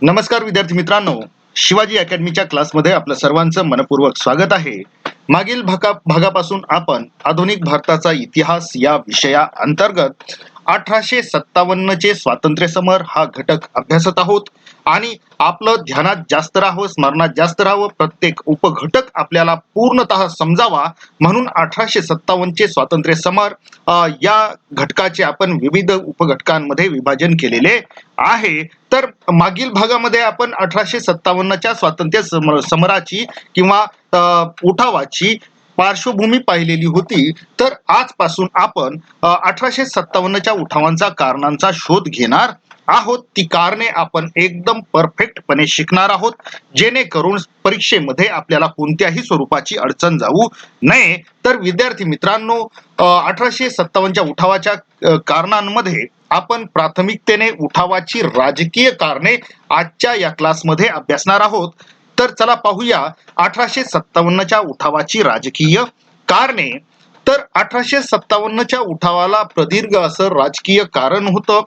नमस्कार विद्यार्थी मित्रांनो, शिवाजी अकॅडमीच्या क्लासमध्ये आपलं सर्वांचं मनपूर्वक स्वागत आहे. मागील भागापासून आपण आधुनिक भारताचा इतिहास या विषया अंतर्गत 1857 चे स्वातंत्र्य समर हा घटक अभ्यासत आहोत आणि आपलं ध्यानात जास्त राहावं, स्मरणात जास्त राहावं, प्रत्येक उपघटक आपल्याला पूर्णतः समजावा म्हणून 1857 चे स्वातंत्र्य समर या घटकाचे आपण विविध उपघटकांमध्ये विभाजन केलेले आहे. तर मागील भागामध्ये आपण 1857च्या स्वातंत्र्य समराची किंवा उठावाची पार्श्वभूमी पाहिलेली होती. तर आजपासून आपण 1857च्या उठावांचा कारणांचा शोध घेणार आहोत. ती कारणे आपण एकदम परफेक्टपणे शिकणार आहोत, जेणेकरून परीक्षेमध्ये आपल्याला कोणत्याही स्वरूपाची अडचण जाऊ नये. तर विद्यार्थी मित्रांनो, 1857च्या उठावाच्या कारणांमध्ये आपण प्राथमिकतेने उठावाची राजकीय कारणे आजच्या या क्लासमध्ये अभ्यासणार आहोत. तर चला पाहूया 1857च्या उठावाची राजकीय कारणे. तर 1857च्या उठावाला प्रदीर्घ असं राजकीय कारण होतं.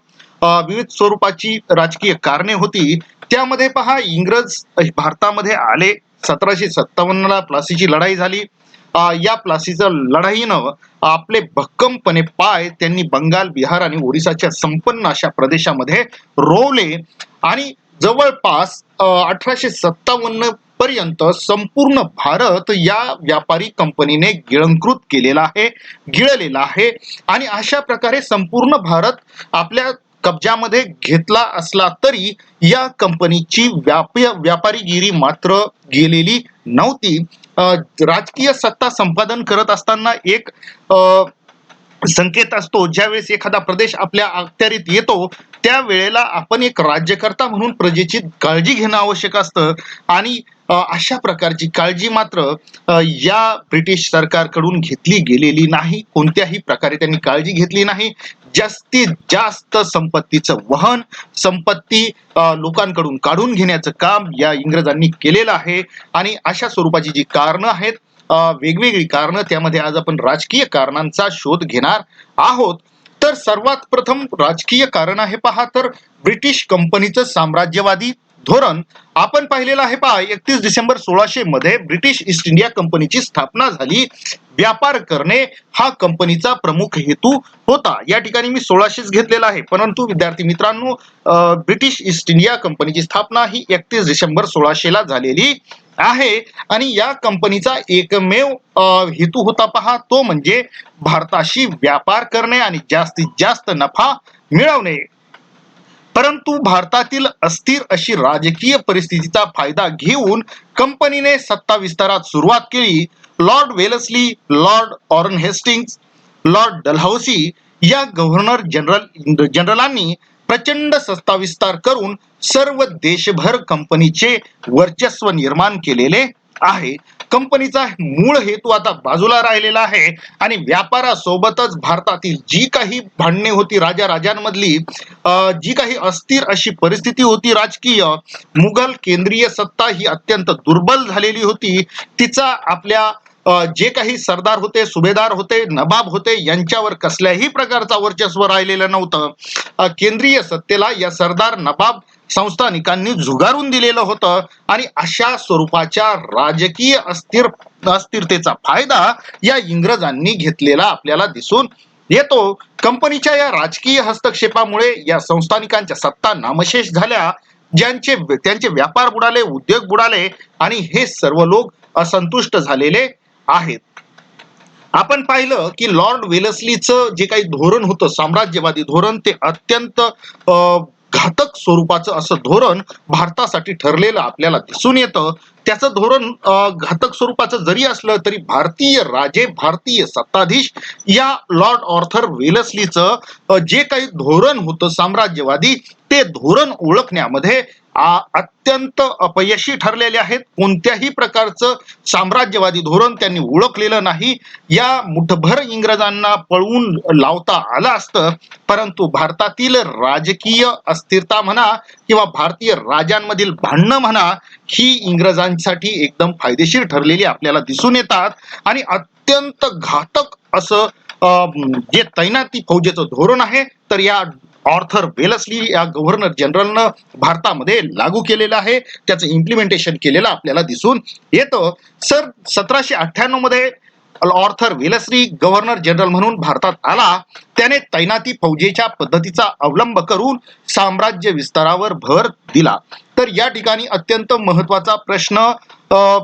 विविध स्वरूपाची राजकीय कारणे होती. त्यामध्ये पहा, इंग्रज भारतामध्ये आले. 1757ला प्लासीची लढाई झाली. या प्लासीच्या लढाईनं आपले भक्कमपणे पाय त्यांनी बंगाल, बिहार आणि ओरिसाच्या संपन्न अशा प्रदेशामध्ये रोवले आणि जवळपास 1857 पर्यंत संपूर्ण भारत या व्यापारी कंपनीने गिळलेला आहे आणि अशा प्रकारे संपूर्ण भारत आपल्या कब्जामध्ये घेतला असला तरी या कंपनीची व्यापारीगिरी मात्र गेलेली नव्हती. राजकीय सत्ता संपादन करत असताना एक संकेत असतो, ज्यावेळेस एखादा प्रदेश आपल्या अखत्यारीत येतो त्यावेळेला आपण एक राज्यकर्ता म्हणून प्रजेची काळजी घेणं आवश्यक असतं आणि अशा प्रकारची काळजी मात्र या ब्रिटिश सरकारकडून घेतली गेलेली नाही. कोणत्याही प्रकारे त्यांनी काळजी घेतली नाही. जास्तीत जास्त संपत्तीचं वहन, संपत्ती लोकांकडून काढून घेण्याचं काम या इंग्रजांनी केलेलं आहे आणि अशा स्वरूपाची जी कारणं आहेत, वेगवेगळी कारणं, त्यामध्ये आज आपण राजकीय कारणांचा शोध घेणार आहोत. तर सर्वात प्रथम राजकीय कारण आहे पहा, तर ब्रिटिश कंपनीचं साम्राज्यवादी धोरण. आपण पाहिलेलं आहे पहा, 31 डिसेंबर 1600 मध्ये ब्रिटिश ईस्ट इंडिया कंपनीची स्थापना झाली. व्यापार करणे हा कंपनीचा प्रमुख हेतू होता. या ठिकाणी मी 1600 घेतलेला आहे, परंतु विद्यार्थी मित्रांनो, ब्रिटिश ईस्ट इंडिया कंपनीची स्थापना ही 31 डिसेंबर 1600 ला झालेली आहे आणि या कंपनीचा एकमेव हेतू होता पहा, तो म्हणजे भारताशी व्यापार करणे आणि जास्तीत जास्त नफा मिळवणे. परंतु भारतातील अस्थिर अशी राजकीय परिस्थितीचा फायदा घेऊन कंपनीने सत्ता विस्तारात सुरुवात केली. Lord Wellesley, Lord Auñón Hastings, Lord Dalhousie या गव्हर्नर जनरलांनी प्रचंड सत्ता विस्तार करून सर्व देशभर कंपनीचे वर्चस्व निर्माण केलेले आहे. कंपनीचा मूळ हेतू आता बाजूला राहिलेला आहे आणि व्यापारासोबतच भारतातील जी काही भांडणे होती राजांमधली, जी काही अस्थिर अशी परिस्थिती होती राजकीय, मुघल केंद्रीय सत्ता ही अत्यंत दुर्बल झालेली होती. तिचा आपल्या जे काही सरदार होते, सुभेदार होते, नवाब होते, यांच्यावर कसल्याही प्रकारचा वर्चस्व राहिलेलं नव्हतं. केंद्रीय सत्तेला या सरदार, नवाब संस्थानिकांनी झुगारून दिलेलं होतं आणि अशा स्वरूपाच्या राजकीय अस्थिरतेचा फायदा या इंग्रजांनी घेतलेला आपल्याला दिसून येतो. कंपनीच्या या राजकीय हस्तक्षेपामुळे या संस्थानिकांच्या सत्ता नामशेष झाल्या. त्यांचे व्यापार बुडाले, उद्योग बुडाले आणि हे सर्व लोक असंतुष्ट झालेले आहेत. आपण पाहिलं की लॉर्ड वेलस्लीचं जे काही धोरण होतं, साम्राज्यवादी धोरण, ते अत्यंत घातक स्वरूपाचं असं धोरण भारतासाठी ठरलेलं आपल्याला दिसून येतं. त्याचं धोरण घातक स्वरूपाचं जरी असलं तरी भारतीय राजे, भारतीय सत्ताधीश या लॉर्ड ऑर्थर वेलस्लीचं जे काही धोरण होतं साम्राज्यवादी, ते धोरण ओळखण्यामध्ये अत्यंत अपयशी ठरलेले आहेत. कोणत्याही प्रकारचं साम्राज्यवादी धोरण त्यांनी ओळखलेलं नाही. या मुठभर इंग्रजांना पळवून लावता आलं असतं, परंतु भारतातील राजकीय अस्थिरता म्हणा किंवा भारतीय राजांमधील भांडणं म्हणा, ही इंग्रजांसाठी एकदम फायदेशीर ठरलेली आपल्याला दिसून येतात आणि अत्यंत घातक असं जे तैनाती फौजेचं धोरण आहे, तर या ऑर्थर वेलस्ली या गव्हर्नर जनरलनं भारतामध्ये लागू केलेलं आहे, त्याचं इम्प्लिमेंटेशन केलेलं आपल्याला दिसून येतं. सर 1798 मध्ये ऑर्थर वेलस्ली गव्हर्नर जनरल म्हणून भारतात आला. त्याने तैनाती फौजेच्या पद्धतीचा अवलंब करून साम्राज्य विस्तारावर भर दिला. तर या ठिकाणी अत्यंत महत्वाचा प्रश्न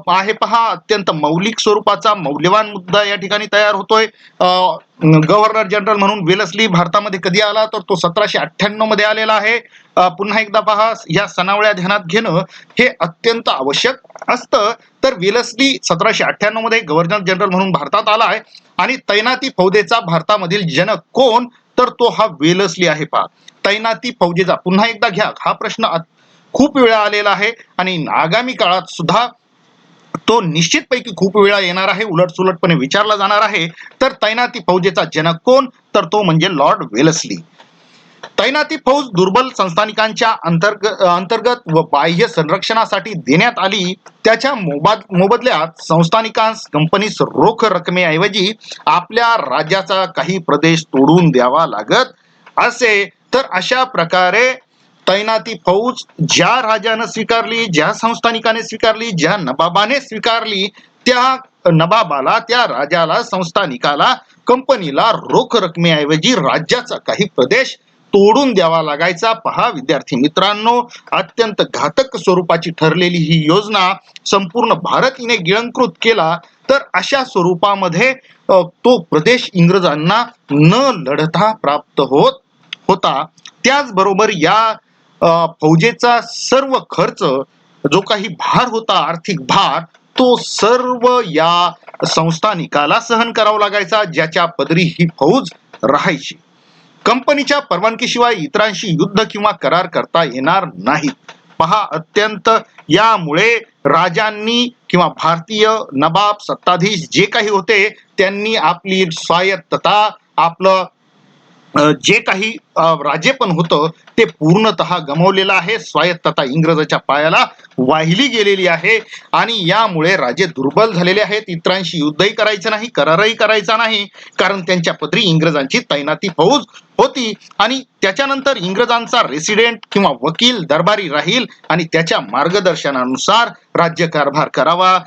आहे पहा, अत्यंत मौलिक स्वरूपाचा मौल्यवान मुद्दा या ठिकाणी तयार होतोय. गव्हर्नर जनरल म्हणून वेलस्ली भारतामध्ये कधी आला, तर तो 1798 मध्ये आलेला आहे. पुन्हा एकदा पहा, या सणावळ्या ध्यानात घेणं हे अत्यंत आवश्यक असतं. तर वेलस्ली 1798 मध्ये गव्हर्नर जनरल म्हणून भारतात आलाय आणि तैनाती फौजेचा भारतामधील जनक कोण, तर तो हा वेलस्ली आहे. पहा, तैनाती फौजेचा पुन्हा एकदा घ्या, हा प्रश्न खूप वेळा आलेला आहे आणि आगामी काळात सुद्धा तो निश्चितपैकी खूप वेळा येणार आहे, उलटसुलटपणे विचारला जाणार आहे. तर तैनाती फौजेचा जनक कोण, तर तो म्हणजे लॉर्ड वेलस्ली. तैनाती फौज दुर्बल संस्थानिकांच्या अंतर्गत व बाह्य संरक्षणासाठी देण्यात आली. त्याच्या मोबदल्यात संस्थानिकांस कंपनीस रोख रकमेऐवजी आपल्या राज्याचा काही प्रदेश तोडून द्यावा लागत असे. तर अशा प्रकारे तैनाती फौज ज्या राजाने स्वीकारली, ज्या संस्थानिकाने स्वीकारली, ज्या नवाबाने स्वीकारली, त्या नवाबाला, त्या राजाला, संस्थानिकाला, कंपनीला रोख रकमेऐवजी राज्याचा काही प्रदेश तोडून द्यावा लागायचा. पहा विद्यार्थी मित्रांनो, अत्यंत घातक स्वरूपाची ठरलेली ही योजना संपूर्ण भारत हिने गिळंकृत केला. तर अशा स्वरूपामध्ये तो प्रदेश इंग्रजांना न लढता प्राप्त होत होता. त्याचबरोबर या फौजेचा सर्व खर्च, जो काही भार होता, आर्थिक भार, तो सर्व या संस्थानिकाला सहन करावा लागायचा, ज्याच्या पदरी ही फौज राहायची. कंपनीच्या परवानगीशिवाय इतरांशी युद्ध किंवा करार करता येणार नाही. पहा, अत्यंत यामुळे राजांनी किंवा भारतीय नवाब सत्ताधीश जे काही होते, त्यांनी आपली स्वायत्तता, आपलं जे काही राजे पण होतं ते पूर्णतः गमावलेलं आहे. स्वायत्तता इंग्रजाच्या पायाला वाहिली गेलेली आहे आणि यामुळे राजे दुर्बल झालेले आहेत. इतरांशी युद्धही करायचं नाही, करारही करायचा नाही, कारण त्यांच्या पदरी इंग्रजांची तैनाती फौज होती. आणि त्याच्यानंतर इंग्रजांचा रेसिडेंट किंवा वकील दरबारी राहील आणि त्याच्या मार्गदर्शनानुसार राज्यकारभार करावा.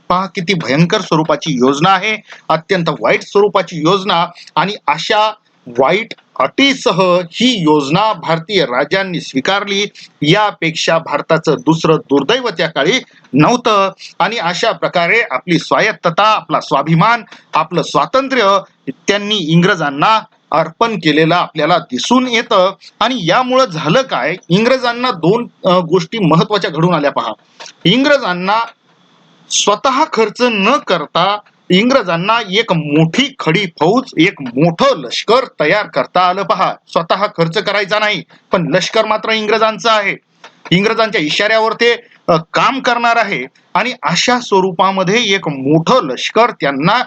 पहा किती भयंकर स्वरूपाची योजना आहे, अत्यंत वाईट स्वरूपाची योजना. आणि अशा वाईट अटीसह ही योजना भारतीय राजांनी स्वीकारली. यापेक्षा भारताचं दुसरं दुर्दैव त्या काळी नव्हतं. आणि अशा प्रकारे आपली स्वायत्तता, आपला स्वाभिमान, आपलं स्वातंत्र्य त्यांनी इंग्रजांना अर्पण केलेलं आपल्याला दिसून येतं. आणि यामुळं झालं काय, इंग्रजांना दोन गोष्टी महत्वाच्या घडून आल्या. पहा, इंग्रजांना स्वतः खर्च न करता इंग्रजांना एक मोठी खडी फौज, एक मोठं लष्कर तयार करता आलं. पहा, स्वतः खर्च करायचा नाही, पण लष्कर मात्र इंग्रजांचं आहे, इंग्रजांच्या इशाऱ्यावर ते काम करणार आहे. आणि अशा स्वरूपामध्ये एक मोठं लष्कर त्यांना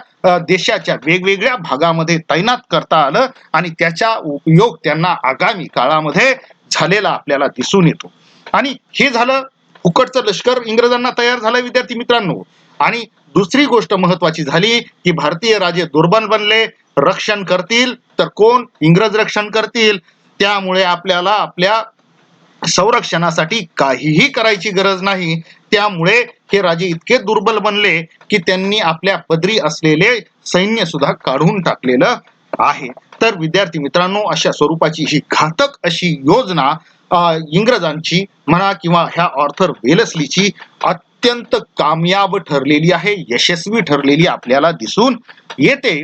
देशाच्या वेगवेगळ्या भागामध्ये तैनात करता आलं आणि त्याचा उपयोग त्यांना आगामी काळामध्ये झालेला आपल्याला दिसून येतो. आणि हे झालं, फुकटचं लष्कर इंग्रजांना तयार झालं विद्यार्थी मित्रांनो. आणि दुसरी गोष्ट महत्वाची झाली की भारतीय राजे दुर्बल बनले. रक्षण करतील तर कोण, इंग्रज रक्षण करतील. त्यामुळे आपल्याला आपल्या संरक्षणासाठी काहीही करायची गरज नाही. त्यामुळे हे राजे इतके दुर्बल बनले की त्यांनी आपल्या पदरी असलेले सैन्य सुद्धा काढून टाकलेलं आहे. तर विद्यार्थी मित्रांनो, अशा स्वरूपाची ही घातक अशी योजना इंग्रजांची म्हणा किंवा ह्या ऑर्थर वेलस्लीची अत्यंत कामयाब ठरलेली आहे, यशस्वी ठरलेली आपल्याला दिसून येते.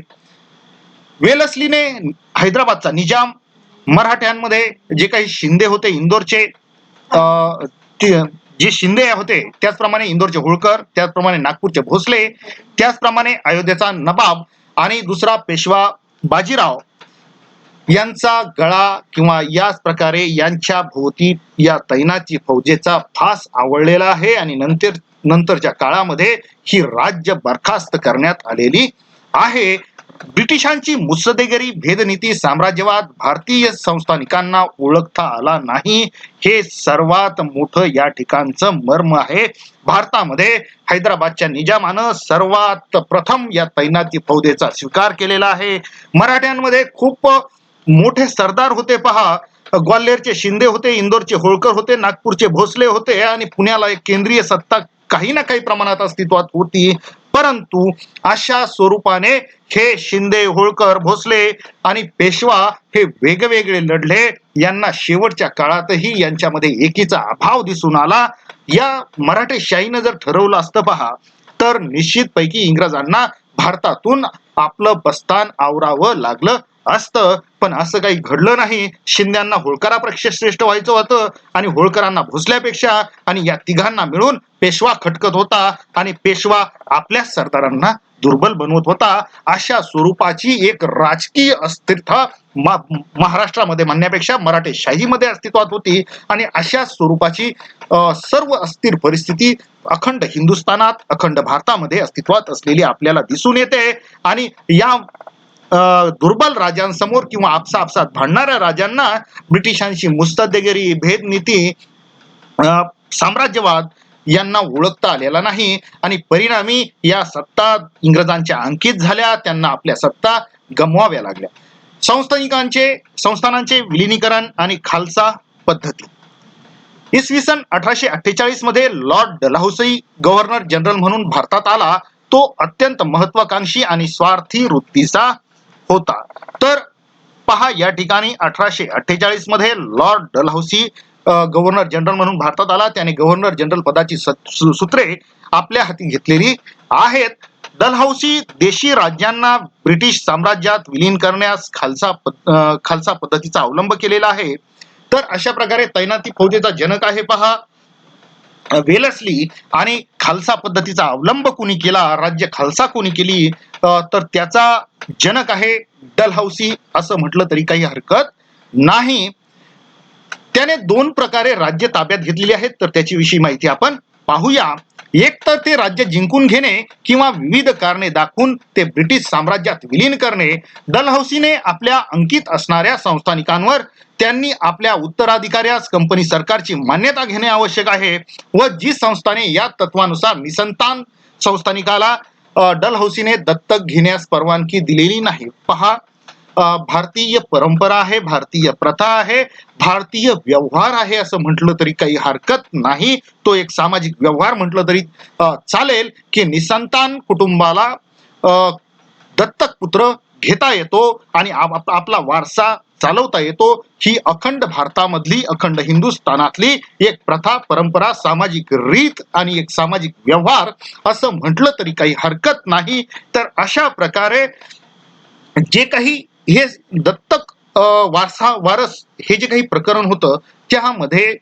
वेलस्लीने हैदराबादचा निजाम, मराठ्यांमध्ये जे काही शिंदे होते इंदोरचे, जे शिंदे होते, त्याचप्रमाणे इंदोरचे होळकर, त्याचप्रमाणे नागपूरचे भोसले, त्याचप्रमाणे अयोध्येचा नवाब आणि दुसरा पेशवा बाजीराव यांचा गळा किंवा याच प्रकारे यांच्या भोवती या तैनाती फौजेचा फास आवळलेला आहे. आणि नंतरच्या काळामध्ये ही राज्य बरखास्त करण्यात आलेली आहे. ब्रिटिशांची मुत्सद्देगिरी, भेदनीती, साम्राज्यवाद भारतीय संस्थानिकांना ओळखता आला नाही, हे सर्वात मोठं या ठिकाणचं मर्म आहे. भारतामध्ये हैदराबादच्या निजामानं सर्वात प्रथम या तैनाती फौजेचा स्वीकार केलेला आहे. मराठ्यांमध्ये खूप मोठे सरदार होते पहा. ग्वाल्हेरचे शिंदे होते, इंदोरचे होळकर होते, नागपूरचे भोसले होते आणि पुण्याला एक केंद्रीय सत्ता काही ना काही प्रमाणात अस्तित्वात होती. परंतु अशा स्वरूपाने हे शिंदे, होळकर, भोसले आणि पेशवा हे वेगवेगळे लढले. यांना शेवटच्या काळातही यांच्यामध्ये एकीचा अभाव दिसून आला. या मराठेशाहीनं जर ठरवलं असतं पहा, तर निश्चितपैकी इंग्रजांना भारतातून आपलं बस्तान आवरावं लागलं असतं. पण असं काही घडलं नाही. शिंद्यांना होळकरापेक्षा श्रेष्ठ व्हायचं होतं आणि होळकरांना भोसल्यापेक्षा, आणि या तिघांना मिळून पेशवा खटकत होता आणि पेशवा आपल्या सरदारांना दुर्बल बनवत होता. अशा स्वरूपाची एक राजकीय अस्थिरता महाराष्ट्रामध्ये म्हणण्यापेक्षा मराठेशाहीमध्ये अस्तित्वात होती. आणि अशा स्वरूपाची सर्व अस्थिर परिस्थिती अखंड हिंदुस्थानात, अखंड भारतामध्ये अस्तित्वात असलेली आपल्याला दिसून येते. आणि या दुर्बल राजांसमोर किंवा आपसात भांडणाऱ्या राजांना ब्रिटिशांची मुत्सद्देगिरी, भेदनीती, साम्राज्यवाद यांना ओळखता आलेला नाही. आणि परिणामी या सत्ता इंग्रजांच्या अंकित झाल्या. त्यांना आपल्या सत्ता गमवाव्या लागल्या. संस्थानांचे विलिनीकरण आणि खालसा पद्धती. इसवी सन 1848 मध्ये लॉर्ड डलहौसी गव्हर्नर जनरल म्हणून भारतात आला. तो अत्यंत महत्वाकांक्षी आणि स्वार्थी वृत्तीचा होता. तर पहा, या ठिकाणी 1848 मध्ये लॉर्ड डलहौसी गव्हर्नर जनरल म्हणून भारतात आला. त्याने गव्हर्नर जनरल पदाची सूत्रे आपल्या हाती घेतलेली आहेत. डलहौसी देशी राज्यांना ब्रिटिश साम्राज्यात विलीन करण्यास खालसा पद्धतीचा अवलंब केलेला आहे. तर अशा प्रकारे तैनाती फौजेचा जनक आहे पहा वेलस्ली. आणि खालसा पद्धतीचा अवलंब कोणी केला, राज्य खालसा कोणी केली, तर त्याचा जनक आहे डलहौसी असं म्हटलं तरी काही हरकत नाही. त्याने दोन प्रकारे राज्य ताब्यात घेतलेली आहेत. तर त्याची विषयी माहिती आपण पाहूया. एक तर ते राज्य जिंकून घेणे किंवा विविध कारणे दाखवून ते ब्रिटिश साम्राज्यात विलीन करणे. डलहौसीने आपल्या अंकित असणाऱ्या संस्थानिकांवर त्यांनी आपल्या उत्तराधिकाऱ्यास कंपनी सरकारची मान्यता घेणे आवश्यक आहे. व जी संस्थाने या तत्वानुसार निसंतान संस्थानिकाला डलहौसीने दत्तक घेण्यास परवानगी दिलेली नाही. पहा, भारतीय परंपरा आहे, भारतीय प्रथा आहे, भारतीय व्यवहार आहे असं म्हटलं तरी काही हरकत नाही. तो एक सामाजिक व्यवहार म्हटलं तरी चालेल की निसंतान कुटुंबाला दत्तक पुत्र घेता येतो आणि आपला वारसा चालवता येतो. ही अखंड भारतामधली, अखंड हिंदुस्थानातली एक प्रथा, परंपरा, सामाजिक रीत आणि एक सामाजिक व्यवहार असं म्हटलं तरी काही हरकत नाही. तर अशा प्रकारे जे काही हे दत्तक वारस हे जे काही प्रकरण होतं त्यामध्ये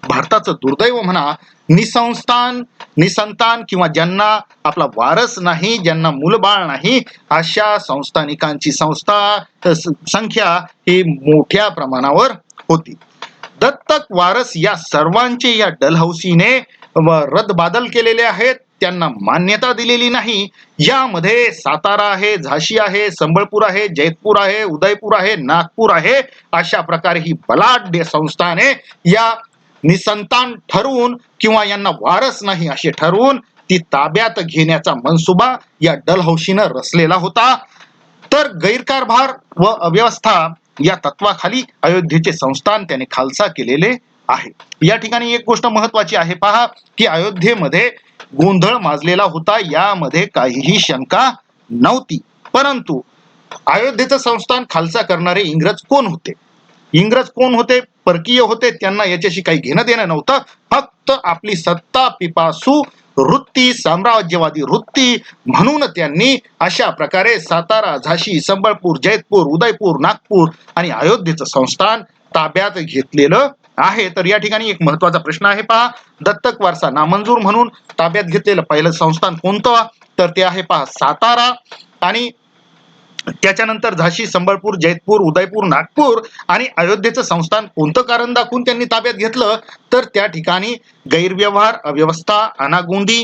भारताचं दुर्दैव म्हणा, निसंतान किंवा ज्यांना आपला वारस नाही, ज्यांना मूलबाळ नाही, अशा संस्थानिकांची संख्या ही मोठ्या प्रमाणावर होती. दत्तक वारस या सर्वांचे या डलहौसीने रद्दबादल केलेले आहेत. त्यांना मान्यता दिलेली नाही. यामध्ये सातारा आहे, झाशी आहे, संबळपूर आहे, जैतपूर आहे, उदयपूर आहे, नागपूर आहे. अशा प्रकारे ही बलाढ्य संस्थाने या निसंतान ठरवून किंवा यांना वारस नाही असे ठरवून ती ताब्यात घेण्याचा मनसुबा या डलहौसीनं रचलेला होता. तर गैरकारभार व अव्यवस्था या तत्वाखाली अयोध्येचे संस्थान त्याने खालसा केलेले आहे. या ठिकाणी एक गोष्ट महत्वाची आहे पहा, की अयोध्येमध्ये गोंधळ माजलेला होता, यामध्ये काहीही शंका नव्हती. परंतु अयोध्येचं संस्थान खालसा करणारे इंग्रज कोण होते? परकीय होते. त्यांना याच्याशी काही घेणं देणं नव्हतं. फक्त आपली सत्ता पिपासू वृत्ती, साम्राज्यवादी वृत्ती म्हणून त्यांनी अशा प्रकारे सातारा, झाशी, संबळपूर, जैतपूर, उदयपूर, नागपूर आणि अयोध्येचं संस्थान ताब्यात घेतलेलं आहे. तर या ठिकाणी एक महत्वाचा प्रश्न आहे पहा, दत्तक वारसा नामंजूर म्हणून ताब्यात घेतलेलं पहिलं संस्थान कोणतं? तर ते आहे पहा सातारा. आणि त्याच्यानंतर झाशी, संबळपूर, जैतपूर, उदयपूर, नागपूर आणि अयोध्येचं संस्थान कोणतं कारण दाखवून त्यांनी ताब्यात घेतलं? तर त्या ठिकाणी गैरव्यवहार, अव्यवस्था, अनागोंदी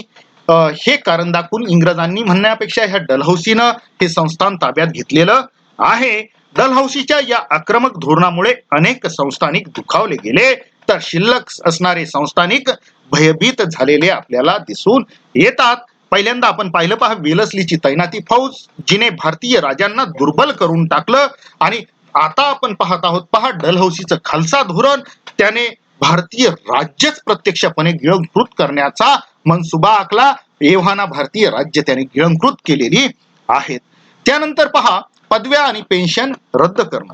हे कारण दाखवून इंग्रजांनी म्हणण्यापेक्षा ह्या डलहौसीनं हे संस्थान ताब्यात घेतलेलं आहे. डलहौसीच्या या आक्रमक धोरणामुळे अनेक संस्थानिक दुखावले गेले, तर शिल्लक असणारे संस्थानिक भयभीत झालेले आपल्याला दिसून येतात. पहिल्यांदा आपण पाहिलं पहा वेलस्लीची तैनाती फौज, जिने भारतीय राजांना दुर्बल करून टाकलं आणि आता आपण पाहत आहोत, पहा डलहौसीचं खालसा धोरण, त्याने भारतीय राज्यच प्रत्यक्षपणे गिळंकृत करण्याचा मनसुबा आखला. एव्हाना भारतीय राज्य त्याने गिळंकृत केलेली आहेत. त्यानंतर पहा, पदव्या आणि पेन्शन रद्द करणं.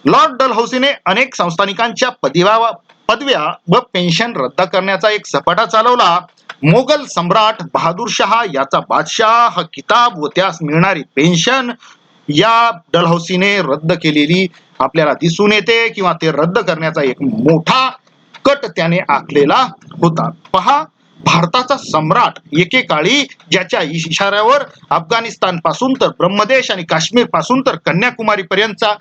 लॉर्ड डलहौसीने अनेक संस्थानिकांच्या पदव्या व पेन्शन रद्द करण्याचा एक सपाटा चालवला. मोगल सम्राट बहादूर शहा याचा बादशाह हा किताब व त्यास मिळणारी पेन्शन या डलहौसीने रद्द केलेली आपल्याला दिसून येते, किंवा ते रद्द करण्याचा एक मोठा कट त्याने आखलेला होता. पहा, भारताचा सम्राट एकेकाळी ज्याच्या इशाऱ्यावर अफगाणिस्तान पासून तर ब्रह्मदेश आणि काश्मीर पासून तर कन्याकुमारी पर्यंतचा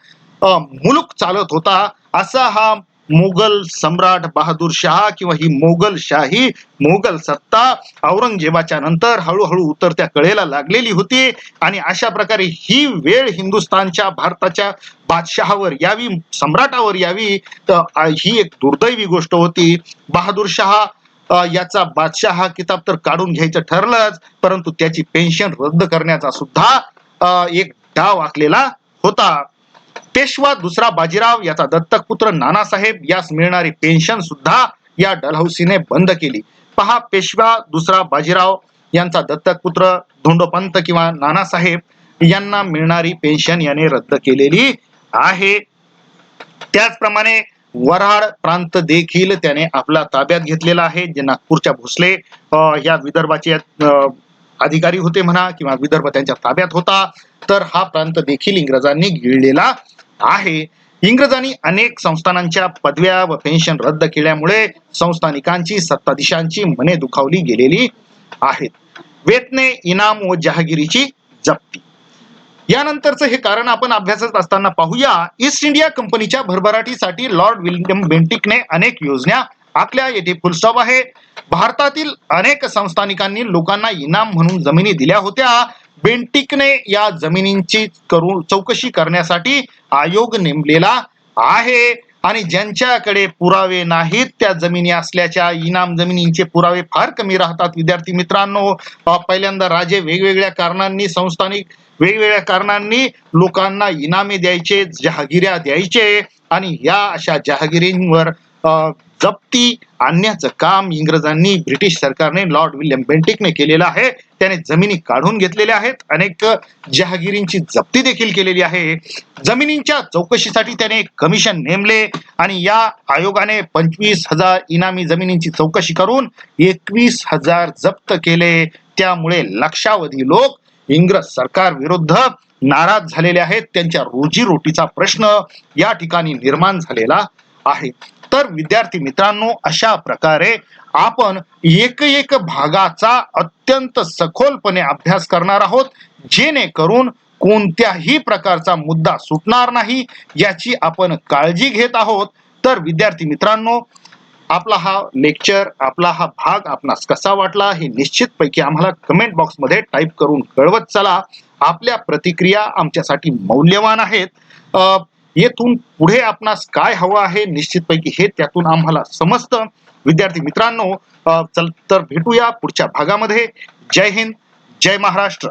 मुलूक चालत होता, असा हा मोगल सम्राट बहादूर शहा किंवा ही मोगलशाही, मोगल सत्ता औरंगजेबाच्या नंतर हळूहळू उतरत्या कळेला लागलेली होती. आणि अशा प्रकारे ही वेळ हिंदुस्थानच्या, भारताच्या बादशहावर यावी, सम्राटावर यावी, तर ही एक दुर्दैवी गोष्ट होती. बहादूर शहा याचा बादशाह किताब तर काढून घ्यायचं ठरलंच, परंतु त्याची पेन्शन रद्द करण्याचा सुद्धा एक डाव आखलेला होता. पेशवा दुसरा बाजीराव याचा दत्तक पुत्र नानासाहेब यास मिळणारी पेन्शन सुद्धा या डलहौसीने बंद केली. पहा, पेशवा दुसरा बाजीराव यांचा दत्तक पुत्र धोंडोपंत किंवा नानासाहेब यांना मिळणारी पेन्शन याने रद्द केलेली आहे. त्याचप्रमाणे वऱ्हाड प्रांत देखील त्याने आपला ताब्यात घेतलेला आहे, जे नागपूरच्या भोसले या विदर्भाचे अधिकारी होते म्हणा, किंवा विदर्भ त्यांच्या ताब्यात होता. तर हा प्रांत देखील इंग्रजांनी गिळलेला आहे. इंग्रजांनी अनेक संस्थानांच्या पदव्या व पेन्शन रद्द केल्यामुळे संस्थानिकांची, सत्ताधीशांची मने दुखावली गेलेली आहेत. वेतने, इनाम व जहागिरीची जप्ती. यानंतरचं हे कारण आपण अभ्यासत असताना पाहूया. ईस्ट इंडिया कंपनीच्या भरभराटीसाठी लॉर्ड विल्यम बेंटिकने अनेक योजना आखल्या. येथे फुलस्टॉप आहे. भारतातील अनेक संस्थानिकांनी लोकांना इनाम म्हणून जमिनी दिल्या होत्या. बेंटिकने या जमिनींची चौकशी करण्यासाठी आयोग नेमलेला आहे, आणि ज्यांच्याकडे पुरावे नाहीत त्या जमिनी असल्याच्या, इनाम जमिनींचे पुरावे फार कमी राहतात. विद्यार्थी मित्रांनो, पहिल्यांदा राजे वेगवेगळ्या कारणांनी, संस्थानिक वेगवेगळ्या कारणांनी लोकांना इनामे द्यायचे, जहागिऱ्या द्यायचे, आणि या अशा जहागिरींवर जप्ती आणण्याचं काम इंग्रजांनी, ब्रिटिश सरकारने, लॉर्ड विल्यम बेंटिकने केलेलं आहे. त्याने जमिनी काढून घेतलेल्या आहेत, अनेक जहागिरींची जप्ती देखील केलेली आहे. जमिनींच्या चौकशीसाठी त्याने एक कमिशन नेमले, आणि या आयोगाने 25,000 इनामी जमिनींची चौकशी करून 21,000 जप्त केले. त्यामुळे लक्षावधी लोक इंग्रज सरकार विरुद्ध नाराज झालेले आहेत. त्यांच्या रोजीरोटीचा प्रश्न या ठिकाणी निर्माण झालेला आहे. तर विद्यार्थी मित्रांनो, अशा प्रकारे आपण एक भागाचा अत्यंत सखोलपणे अभ्यास करणार आहोत, जेणेकरून कोणत्याही प्रकारचा मुद्दा सुटणार नाही याची आपण काळजी घेत आहोत. तर विद्यार्थी मित्रांनो, आपला हा लेक्चर, आपला हा भाग आपणास कसा वाटला हे निश्चितपैकी आम्हाला कमेंट बॉक्समध्ये टाईप करून कळवत चला. आपल्या प्रतिक्रिया आमच्यासाठी मौल्यवान आहेत. येथून पुढे आपणास काय हवं आहे निश्चितपैकी हे त्यातून आम्हाला समजतं. विद्यार्थी मित्रांनो, चल तर भेटूया पुढच्या भागामध्ये. जय हिंद, जय महाराष्ट्र.